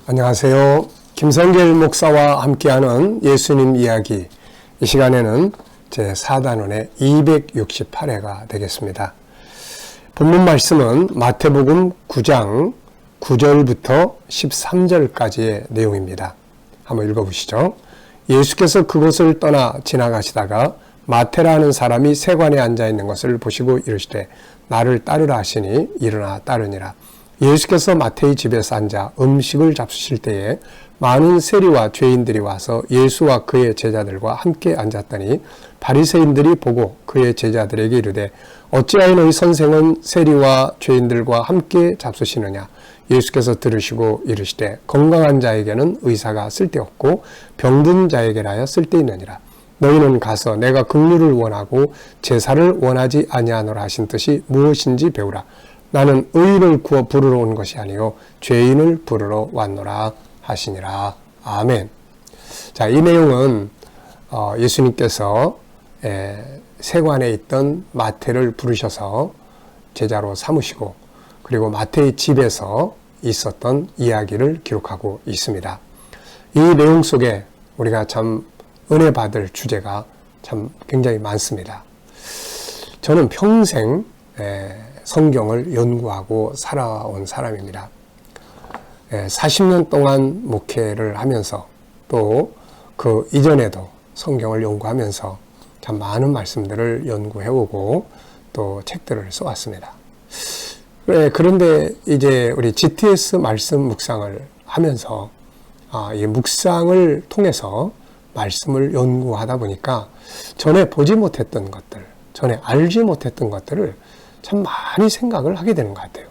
안녕하세요. 김성길 목사와 함께하는 예수님 이야기. 이 시간에는 제4단원의 268회가 되겠습니다. 본문 말씀은 마태복음 9장 9절부터 13절까지의 내용입니다. 한번 읽어보시죠. 예수께서 그곳을 떠나 지나가시다가 마태라는 사람이 세관에 앉아있는 것을 보시고 이르시되 나를 따르라 하시니 일어나 따르니라. 예수께서 마태의 집에서 앉아 음식을 잡수실 때에 많은 세리와 죄인들이 와서 예수와 그의 제자들과 함께 앉았더니 바리새인들이 보고 그의 제자들에게 이르되 어찌하여 너희 선생은 세리와 죄인들과 함께 잡수시느냐. 예수께서 들으시고 이르시되 건강한 자에게는 의사가 쓸데없고 병든 자에게라야 쓸데있느니라. 너희는 가서 내가 긍휼을 원하고 제사를 원하지 아니하노라 하신 뜻이 무엇인지 배우라. 나는 의인을 구워 부르러 온 것이 아니요 죄인을 부르러 왔노라 하시니라. 아멘. 자, 이 내용은 예수님께서 세관에 있던 마태를 부르셔서 제자로 삼으시고 그리고 마태의 집에서 있었던 이야기를 기록하고 있습니다. 이 내용 속에 우리가 참 은혜 받을 주제가 참 굉장히 많습니다. 저는 평생 성경을 연구하고 살아온 사람입니다. 40년 동안 목회를 하면서 또 그 이전에도 성경을 연구하면서 참 많은 말씀들을 연구해오고 또 책들을 써왔습니다. 그런데 이제 우리 GTS 말씀 묵상을 하면서 이 묵상을 통해서 말씀을 연구하다 보니까 전에 보지 못했던 것들, 전에 알지 못했던 것들을 참 많이 생각을 하게 되는 것 같아요.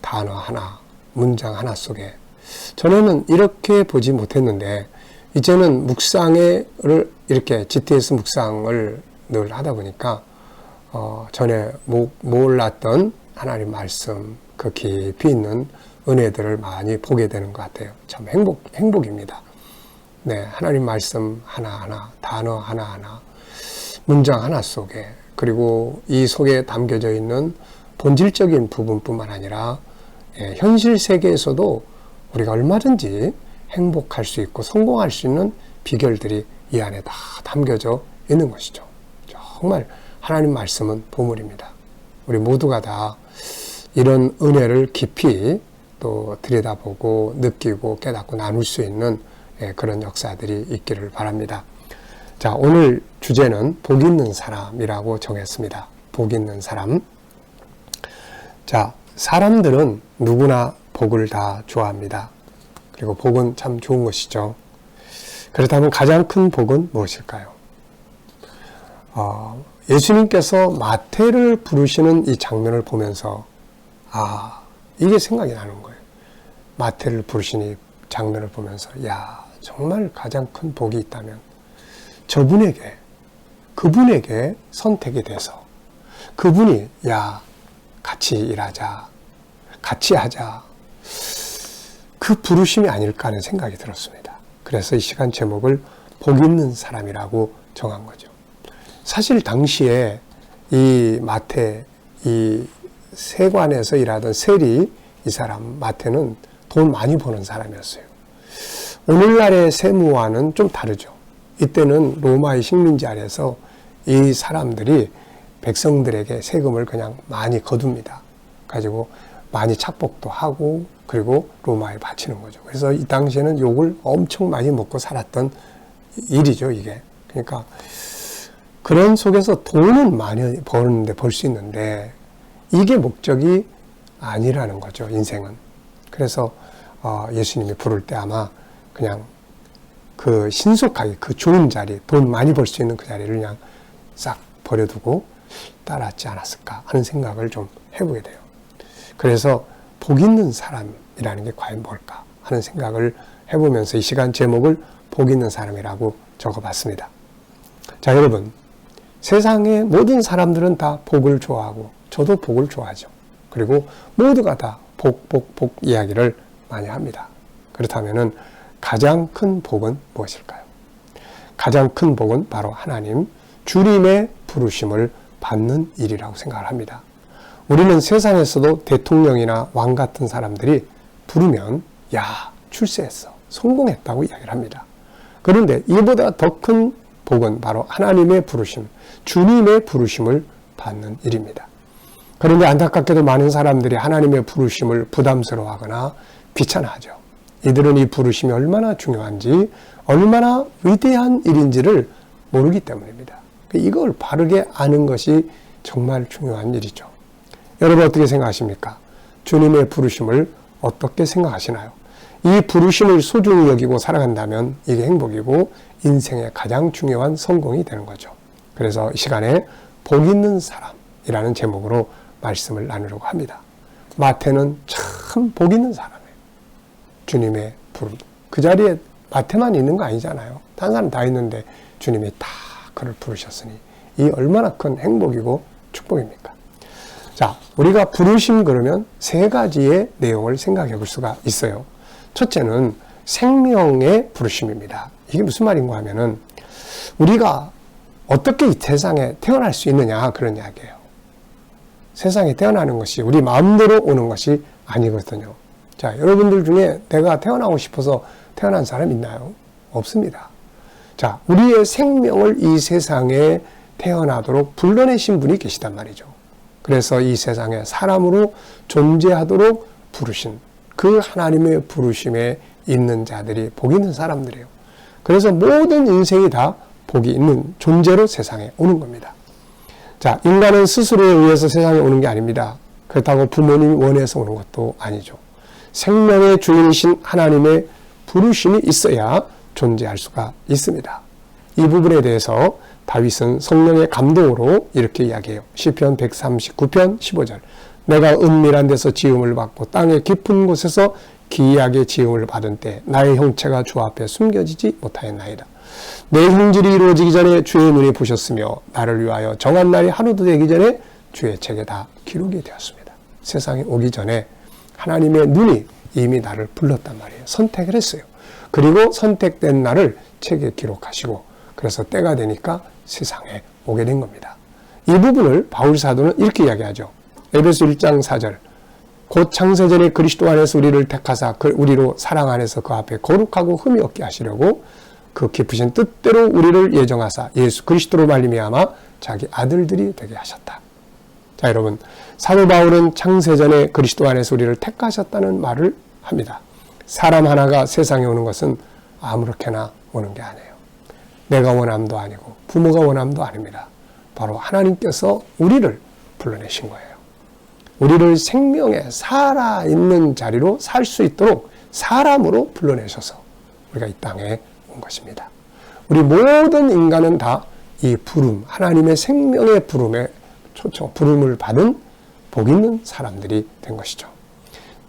단어 하나, 문장 하나 속에. 전에는 이렇게 보지 못했는데 이제는 묵상을 이렇게 GTS 묵상을 늘 하다 보니까 전에 몰랐던 하나님 말씀, 그 깊이 있는 은혜들을 많이 보게 되는 것 같아요. 참 행복입니다. 네, 하나님 말씀 하나하나, 단어 하나하나, 문장 하나 속에 그리고 이 속에 담겨져 있는 본질적인 부분뿐만 아니라 현실 세계에서도 우리가 얼마든지 행복할 수 있고 성공할 수 있는 비결들이 이 안에 다 담겨져 있는 것이죠. 정말 하나님 말씀은 보물입니다. 우리 모두가 다 이런 은혜를 깊이 또 들여다보고 느끼고 깨닫고 나눌 수 있는 그런 역사들이 있기를 바랍니다. 자, 오늘 주제는 복 있는 사람이라고 정했습니다. 복 있는 사람. 자, 사람들은 누구나 복을 다 좋아합니다. 그리고 복은 참 좋은 것이죠. 그렇다면 가장 큰 복은 무엇일까요? 예수님께서 마태를 부르시는 이 장면을 보면서 이게 생각이 나는 거예요. 마태를 부르시는 이 장면을 보면서 정말 가장 큰 복이 있다면 그분에게 선택이 돼서 그분이 같이 일하자, 같이 하자, 그 부르심이 아닐까 하는 생각이 들었습니다. 그래서 이 시간 제목을 복 있는 사람이라고 정한 거죠. 사실 당시에 이 마태, 이 세관에서 일하던 세리, 이 사람 마태는 돈 많이 버는 사람이었어요. 오늘날의 세무와는 좀 다르죠. 이때는 로마의 식민지 아래서 이 사람들이 백성들에게 세금을 그냥 많이 거둡니다. 가지고 많이 착복도 하고 그리고 로마에 바치는 거죠. 그래서 이 당시에는 욕을 엄청 많이 먹고 살았던 일이죠, 이게. 그러니까 그런 속에서 돈은 많이 버는데 벌 수 있는데 이게 목적이 아니라는 거죠, 인생은. 그래서 예수님이 부를 때 아마 그냥 그 신속하게 그 좋은 자리, 돈 많이 벌 수 있는 그 자리를 그냥 싹 버려두고 따랐지 않았을까 하는 생각을 좀 해보게 돼요. 그래서 복 있는 사람이라는 게 과연 뭘까 하는 생각을 해보면서 이 시간 제목을 복 있는 사람이라고 적어봤습니다. 자, 여러분, 세상의 모든 사람들은 다 복을 좋아하고 저도 복을 좋아하죠. 그리고 모두가 다 복 이야기를 많이 합니다. 그렇다면은 가장 큰 복은 무엇일까요? 가장 큰 복은 바로 하나님 주님의 부르심을 받는 일이라고 생각을 합니다. 우리는 세상에서도 대통령이나 왕 같은 사람들이 부르면 출세했어. 성공했다고 이야기를 합니다. 그런데 이보다 더 큰 복은 바로 하나님의 부르심, 주님의 부르심을 받는 일입니다. 그런데 안타깝게도 많은 사람들이 하나님의 부르심을 부담스러워하거나 귀찮아하죠. 이들은 이 부르심이 얼마나 중요한지, 얼마나 위대한 일인지를 모르기 때문입니다. 이걸 바르게 아는 것이 정말 중요한 일이죠. 여러분 어떻게 생각하십니까? 주님의 부르심을 어떻게 생각하시나요? 이 부르심을 소중히 여기고 살아간다면 이게 행복이고 인생의 가장 중요한 성공이 되는 거죠. 그래서 이 시간에 복 있는 사람이라는 제목으로 말씀을 나누려고 합니다. 마태는 참 복 있는 사람이에요. 주님의 부름. 그 자리에 마태만 있는 거 아니잖아요. 다른 사람 다 있는데 주님이 다 그를 부르셨으니 이 얼마나 큰 행복이고 축복입니까? 자, 우리가 부르심 그러면 세 가지의 내용을 생각해 볼 수가 있어요. 첫째는 생명의 부르심입니다. 이게 무슨 말인가 하면은 우리가 어떻게 이 세상에 태어날 수 있느냐 그런 이야기예요. 세상에 태어나는 것이 우리 마음대로 오는 것이 아니거든요. 자, 여러분들 중에 내가 태어나고 싶어서 태어난 사람 있나요? 없습니다. 자, 우리의 생명을 이 세상에 태어나도록 불러내신 분이 계시단 말이죠. 그래서 이 세상에 사람으로 존재하도록 부르신 그 하나님의 부르심에 있는 자들이 복 있는 사람들이에요. 그래서 모든 인생이 다 복이 있는 존재로 세상에 오는 겁니다. 자, 인간은 스스로에 의해서 세상에 오는 게 아닙니다. 그렇다고 부모님이 원해서 오는 것도 아니죠. 생명의 주인이신 하나님의 부르심이 있어야 존재할 수가 있습니다. 이 부분에 대해서 다윗은 성령의 감동으로 이렇게 이야기해요. 시편 139편 15절. 내가 은밀한 데서 지음을 받고 땅의 깊은 곳에서 기이하게 지음을 받은 때 나의 형체가 주 앞에 숨겨지지 못하였나이다. 내 형질이 이루어지기 전에 주의 눈이 보셨으며 나를 위하여 정한 날이 하루도 되기 전에 주의 책에 다 기록이 되었습니다. 세상에 오기 전에 하나님의 눈이 이미 나를 불렀단 말이에요. 선택을 했어요. 그리고 선택된 날을 책에 기록하시고 그래서 때가 되니까 세상에 오게 된 겁니다. 이 부분을 바울 사도는 이렇게 이야기하죠. 에베소 1장 4절. 곧 창세전에 그리스도 안에서 우리를 택하사 우리로 사랑 안에서 그 앞에 거룩하고 흠이 없게 하시려고 그 깊으신 뜻대로 우리를 예정하사 예수 그리스도로 말미암아 자기 아들들이 되게 하셨다. 자, 여러분, 사도 바울은 창세전에 그리스도 안에서 우리를 택하셨다는 말을 합니다. 사람 하나가 세상에 오는 것은 아무렇게나 오는 게 아니에요. 내가 원함도 아니고 부모가 원함도 아닙니다. 바로 하나님께서 우리를 불러내신 거예요. 우리를 생명의 살아있는 자리로 살 수 있도록 사람으로 불러내셔서 우리가 이 땅에 온 것입니다. 우리 모든 인간은 다 이 부름, 하나님의 생명의 부름에 초청, 부름을 받은 복 있는 사람들이 된 것이죠.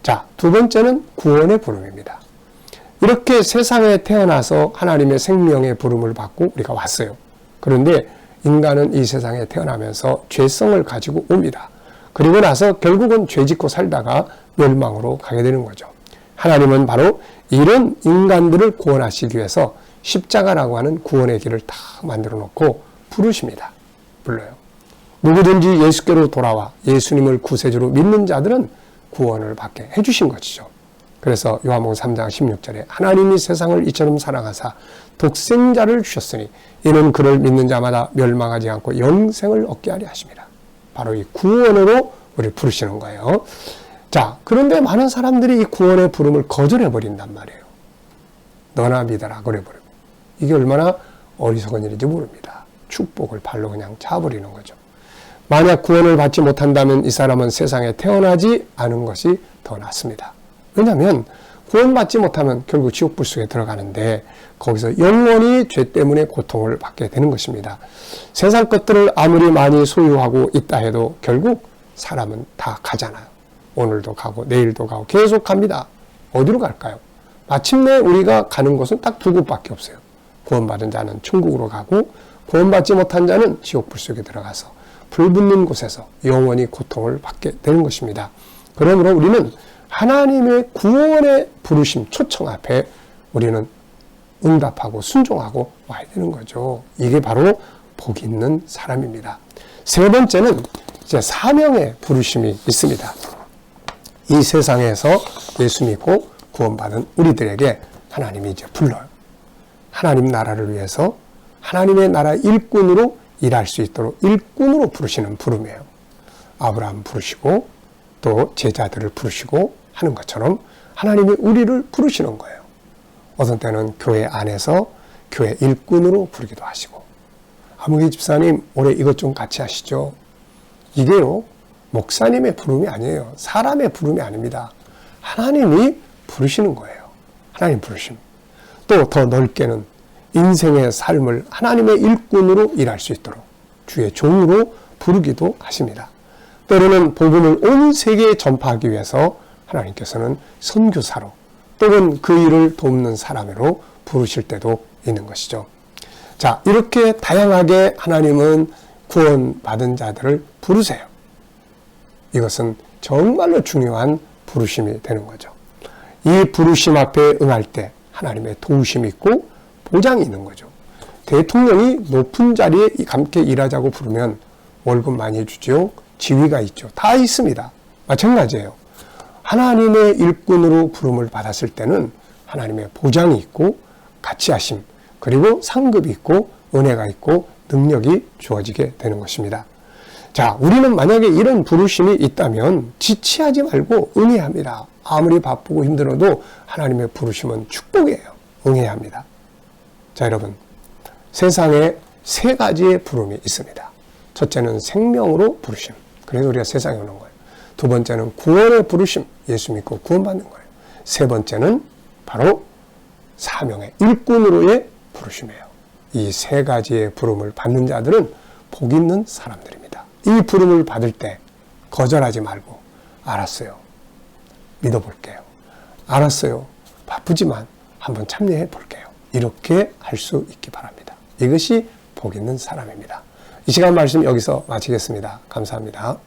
자, 두 번째는 구원의 부름입니다. 이렇게 세상에 태어나서 하나님의 생명의 부름을 받고 우리가 왔어요. 그런데 인간은 이 세상에 태어나면서 죄성을 가지고 옵니다. 그리고 나서 결국은 죄 짓고 살다가 멸망으로 가게 되는 거죠. 하나님은 바로 이런 인간들을 구원하시기 위해서 십자가라고 하는 구원의 길을 다 만들어 놓고 부르십니다. 불러요. 누구든지 예수께로 돌아와 예수님을 구세주로 믿는 자들은 구원을 받게 해주신 것이죠. 그래서 요한복음 3장 16절에 하나님이 세상을 이처럼 사랑하사 독생자를 주셨으니 이는 그를 믿는 자마다 멸망하지 않고 영생을 얻게 하려 하십니다. 바로 이 구원으로 우리를 부르시는 거예요. 자, 그런데 많은 사람들이 이 구원의 부름을 거절해버린단 말이에요. 너나 믿어라 그래버리고. 이게 얼마나 어리석은 일인지 모릅니다. 축복을 발로 그냥 차버리는 거죠. 만약 구원을 받지 못한다면 이 사람은 세상에 태어나지 않은 것이 더 낫습니다. 왜냐하면 구원받지 못하면 결국 지옥불 속에 들어가는데 거기서 영원히 죄 때문에 고통을 받게 되는 것입니다. 세상 것들을 아무리 많이 소유하고 있다 해도 결국 사람은 다 가잖아요. 오늘도 가고 내일도 가고 계속 갑니다. 어디로 갈까요? 마침내 우리가 가는 곳은 딱 두 곳밖에 없어요. 구원받은 자는 천국으로 가고 구원받지 못한 자는 지옥불 속에 들어가서 불 붙는 곳에서 영원히 고통을 받게 되는 것입니다. 그러므로 우리는 하나님의 구원의 부르심, 초청 앞에 우리는 응답하고 순종하고 와야 되는 거죠. 이게 바로 복 있는 사람입니다. 세 번째는 이제 사명의 부르심이 있습니다. 이 세상에서 예수 믿고 구원받은 우리들에게 하나님이 이제 불러요. 하나님 나라를 위해서 하나님의 나라 일꾼으로 일할 수 있도록 일꾼으로 부르시는 부름이에요. 아브라함 부르시고 또 제자들을 부르시고 하는 것처럼 하나님이 우리를 부르시는 거예요. 어떤 때는 교회 안에서 교회 일꾼으로 부르기도 하시고, 아무개 집사님 올해 이것 좀 같이 하시죠. 이게요, 목사님의 부름이 아니에요. 사람의 부름이 아닙니다. 하나님이 부르시는 거예요. 하나님 부르심. 또 더 넓게는 인생의 삶을 하나님의 일꾼으로 일할 수 있도록 주의 종으로 부르기도 하십니다. 때로는 복음을 온 세계에 전파하기 위해서 하나님께서는 선교사로 또는 그 일을 돕는 사람으로 부르실 때도 있는 것이죠. 자, 이렇게 다양하게 하나님은 구원받은 자들을 부르세요. 이것은 정말로 중요한 부르심이 되는 거죠. 이 부르심 앞에 응할 때 하나님의 도우심이 있고 보장이 있는 거죠. 대통령이 높은 자리에 함께 일하자고 부르면 월급 많이 주죠. 지위가 있죠. 다 있습니다. 마찬가지예요. 하나님의 일꾼으로 부름을 받았을 때는 하나님의 보장이 있고 같이 하심, 그리고 상급이 있고 은혜가 있고 능력이 주어지게 되는 것입니다. 자, 우리는 만약에 이런 부르심이 있다면 지체하지 말고 응해합니다. 아무리 바쁘고 힘들어도 하나님의 부르심은 축복이에요. 응해야 합니다. 자, 여러분, 세상에 세 가지의 부름이 있습니다. 첫째는 생명으로 부르심. 그래서 우리가 세상에 오는 거예요. 두 번째는 구원의 부르심. 예수 믿고 구원받는 거예요. 세 번째는 바로 사명의 일꾼으로의 부르심이에요. 이 세 가지의 부름을 받는 자들은 복 있는 사람들입니다. 이 부름을 받을 때 거절하지 말고, 알았어요. 믿어볼게요. 알았어요. 바쁘지만 한번 참여해 볼게요. 이렇게 할 수 있기 바랍니다. 이것이 복 있는 사람입니다. 이 시간 말씀 여기서 마치겠습니다. 감사합니다.